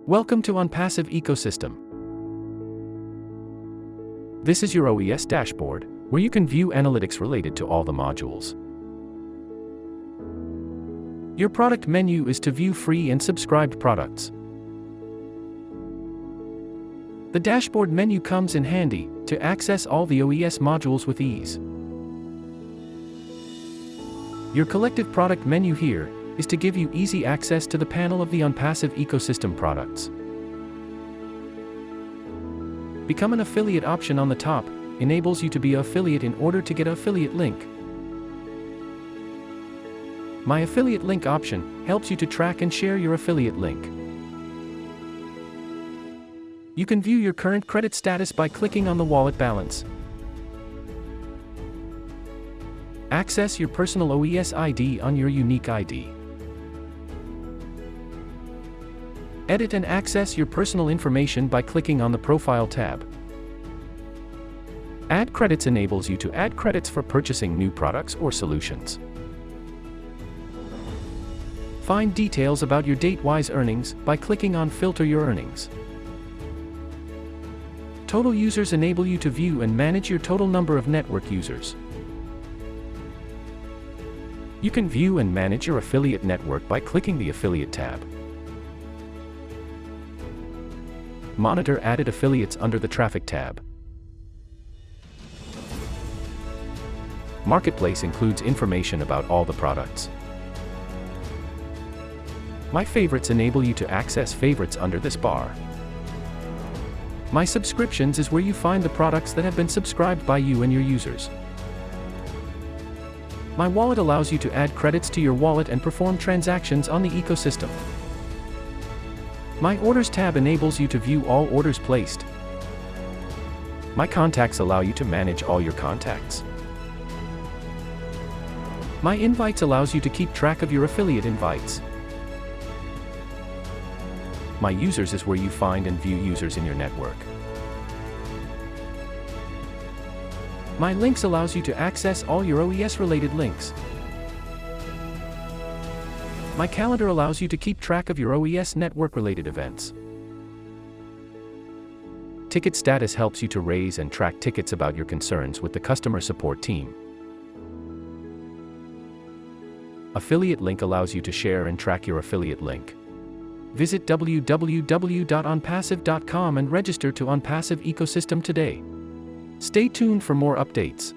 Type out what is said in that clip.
Welcome to OnPassive Ecosystem. This is your OES dashboard, where you can view analytics related to all the modules. Your product menu is to view free and subscribed products. The dashboard menu comes in handy to access all the OES modules with ease. Your collective product menu here is to give you easy access to the panel of the OnPassive Ecosystem products. Become an affiliate option on the top enables you to be an affiliate in order to get an affiliate link. My affiliate link option helps you to track and share your affiliate link. You can view your current credit status by clicking on the wallet balance. Access your personal OES ID on your unique ID. Edit and access your personal information by clicking on the Profile tab. Add credits enables you to add credits for purchasing new products or solutions. Find details about your date-wise earnings by clicking on Filter Your Earnings. Total users enable you to view and manage your total number of network users. You can view and manage your affiliate network by clicking the Affiliate tab. Monitor added affiliates under the Traffic tab. Marketplace includes information about all the products. My Favorites enable you to access favorites under this bar. My Subscriptions is where you find the products that have been subscribed by you and your users. My Wallet allows you to add credits to your wallet and perform transactions on the ecosystem. My Orders tab enables you to view all orders placed. My Contacts allow you to manage all your contacts. My Invites allows you to keep track of your affiliate invites. My Users is where you find and view users in your network. My Links allows you to access all your OES-related links. My Calendar allows you to keep track of your OES network-related events. Ticket Status helps you to raise and track tickets about your concerns with the customer support team. Affiliate Link allows you to share and track your affiliate link. Visit www.onpassive.com and register to OnPassive Ecosystem today. Stay tuned for more updates.